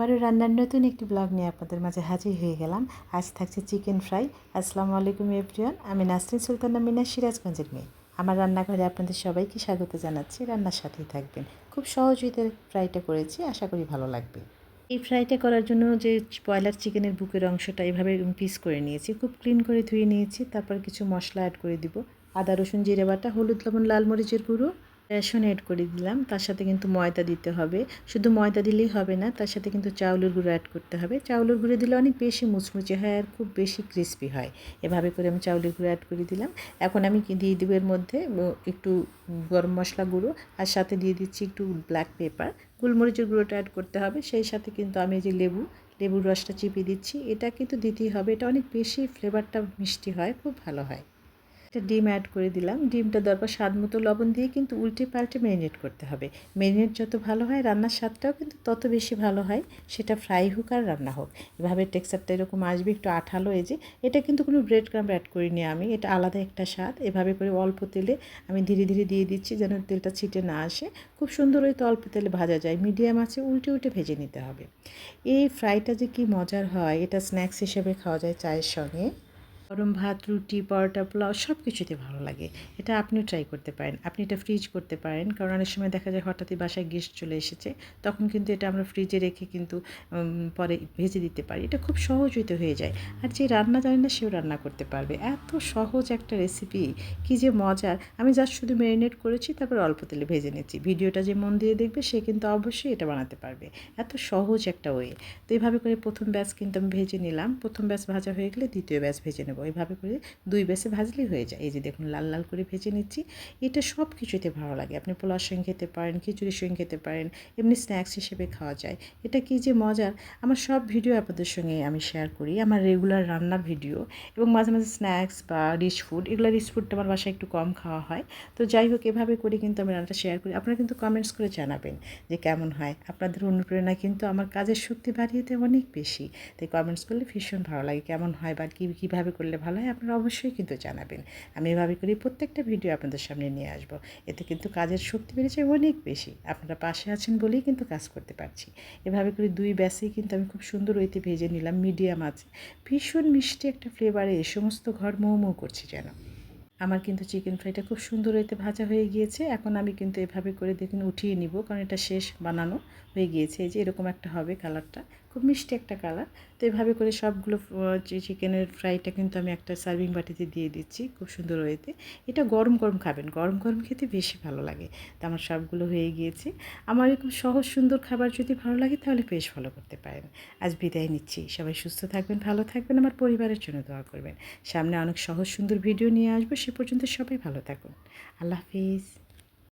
আবারও রান্নার নতুন একটি ব্লগ নিয়ে আপনাদের মাঝে হাজির হয়ে গেলাম। আজ থাকছে চিকেন ফ্রাই। আসসালামু আলাইকুম এভরিওয়ান, আমি নাসরিন সুলতানা মিনা, সিরাজগঞ্জের মেয়ে। আমার রান্নাঘরে আপনাদের সবাইকে স্বাগত জানাচ্ছি। রান্নার সাথেই থাকবেন। খুব সহজেই ফ্রাইটা করেছি, আশা করি ভালো লাগবে। এই ফ্রাইটা করার জন্য যে ব্রয়লার চিকেনের বুকের অংশটা এভাবে পিস করে নিয়েছি, খুব ক্লিন করে ধুয়ে নিয়েছি। তারপর কিছু মশলা অ্যাড করে দিব। আদা রসুন জিরে বাটা, হলুদ লবণ লাল মরিচের গুঁড়ো, বেসন অ্যাড করে দিলাম। তার সাথে কিন্তু ময়দা দিতে হবে। শুধু ময়দা দিলেই হবে না, তার সাথে কিন্তু চাউলের গুঁড়ো অ্যাড করতে হবে। চাউলের গুঁড়ো দিলে অনেক বেশি মুচমুচে হয় আর খুব বেশি ক্রিস্পি হয়। এভাবে করে আমি চাউলের গুঁড়ো অ্যাড করে দিলাম। এখন আমি দিয়ে দিব এর মধ্যে একটু গরম মশলা গুঁড়ো, আর সাথে দিয়ে দিচ্ছি একটু ব্ল্যাক পেপার। গোলমরিচের গুঁড়োটা অ্যাড করতে হবে। সেই সাথে কিন্তু আমি যে লেবুর রসটা চিপে দিচ্ছি, এটা কিন্তু দিতেই হবে। এটা অনেক বেশি ফ্লেভারটা মিষ্টি হয়, খুব ভালো হয়। একটা ডিম অ্যাড করে দিলাম। ডিমটা দেওয়ার পর স্বাদ মতো লবণ দিয়ে কিন্তু উল্টে পাল্টে ম্যারিনেট করতে হবে। ম্যারিনেট যত ভালো হয়, রান্নার স্বাদটাও কিন্তু তত বেশি ভালো হয়, সেটা ফ্রাই হোক আর রান্না হোক। এভাবে টেক্সচারটা এরকম আসবে, একটু আঠালো। এই যে এটা কিন্তু কোনো ব্রেড ক্রাম্ব অ্যাড করিনি আমি, এটা আলাদা একটা স্বাদ। এভাবে করে অল্প তেলে আমি ধীরে ধীরে দিয়ে দিচ্ছি, যেন তেলটা ছিটে না আসে। খুব সুন্দর হয়তো অল্প তেলে ভাজা যায়। মিডিয়াম আছে উল্টে উল্টে ভেজে নিতে হবে। এই ফ্রাইটা যে কী মজার হয়, এটা স্ন্যাক্স হিসেবে খাওয়া যায় চায়ের সঙ্গে। গরম ভাত, রুটি, পরোটা, পোলাও সব কিছুতে ভালো লাগে। এটা আপনিও ট্রাই করতে পারেন। আপনি এটা ফ্রিজ করতে পারেন, কারণ অনেক সময় দেখা যায় হঠাৎই বাসায় গেস্ট চলে এসেছে, তখন কিন্তু এটা আমরা ফ্রিজে রেখে কিন্তু পরে ভেজে দিতে পারি। এটা খুব সহজ হইতে হয়ে যায়। আর যে রান্না জানে না সেও রান্না করতে পারবে। এত সহজ একটা রেসিপি, কী যে মজার। আমি জাস্ট শুধু ম্যারিনেট করেছি, তারপর অল্প তেলে ভেজে নিচ্ছি। ভিডিওটা যে মন দিয়ে দেখবে সে কিন্তু অবশ্যই এটা বানাতে পারবে। এত সহজ একটা ওয়ে। তো এইভাবে করে প্রথম ব্যাচ কিন্তু আমি ভেজে নিলাম। প্রথম ব্যাচ ভাজা হয়ে গেলে দ্বিতীয় ব্যাচ ভেজে নেব। এইভাবে করে দুই ব্যাচে ভাজলেই হয়ে যায়। এই যে দেখুন লাল লাল করে ভেজে নিচ্ছি। এটা সব কিছুতে ভালো লাগে। আপনি পোলাওর সঙ্গে খেতে পারেন, খিচুড়ির সঙ্গে খেতে পারেন, এমনি স্ন্যাক্স হিসেবে খাওয়া যায়। এটা কী যে মজার। আমার সব ভিডিও আপনাদের সঙ্গে আমি শেয়ার করি, আমার রেগুলার রান্নার ভিডিও, এবং মাঝে মাঝে স্ন্যাক্স বা রিচ ফুড। রিচ ফুডটা আমার বাসায় একটু কম খাওয়া হয়। তো যাই হোক, এভাবে করে কিন্তু আমি রান্নাটা শেয়ার করি। আপনারা কিন্তু কমেন্টস করে জানাবেন যে কেমন হয়। আপনাদের অনুপ্রেরণা কিন্তু আমার কাজের শক্তি বাড়িয়ে দেয় অনেক বেশি। তাই কমেন্টস করলে ভীষণ ভালো লাগে, কেমন হয় বা কীভাবে করলে ভালো হয় আপনারা অবশ্যই কিন্তু জানাবেন। আমি এভাবে করি প্রত্যেকটা ভিডিও আপনাদের সামনে নিয়ে আসবো। এতে কিন্তু কাজের শক্তি বেড়েছে অনেক বেশি। আপনারা পাশে আছেন বলেই কিন্তু কাজ করতে পারছি। এভাবে করে দুই ব্যাচেই কিন্তু আমি খুব সুন্দর ওইতে ভেজে নিলাম, মিডিয়াম আছে। ভীষণ মিষ্টি একটা ফ্লেভারে সমস্ত ঘর মৌ মৌ করছে যেন। আমার কিন্তু চিকেন ফ্রাইটা খুব সুন্দর হইতে ভাজা হয়ে গিয়েছে। এখন আমি কিন্তু এভাবে করে দেখুন উঠিয়ে নিব, কারণ এটা শেষ বানানো হয়ে গিয়েছে। এই যে এরকম একটা হবে কালারটা, খুব মিষ্টি একটা কালার। তো এভাবে করে সবগুলো চিকেনের ফ্রাইটা কিন্তু আমি একটা সার্ভিং বাটিতে দিয়ে দিচ্ছি, খুব সুন্দর হয়েতে। এটা গরম গরম খাবেন, গরম গরম খেতে বেশি ভালো লাগে। তো আমার সবগুলো হয়ে গিয়েছে। আমার এরকম সহজ সুন্দর খাবার যদি ভালো লাগে তাহলে পেজ ফলো করতে পারেন। আজ বিদায় নিচ্ছি। সবাই সুস্থ থাকবেন, ভালো থাকবেন, আমার পরিবারের জন্য দোয়া করবেন। সামনে অনেক সহজ সুন্দর ভিডিও নিয়ে আসবো। সে পর্যন্ত সবাই ভালো থাকুন। আল্লাহ হাফিজ।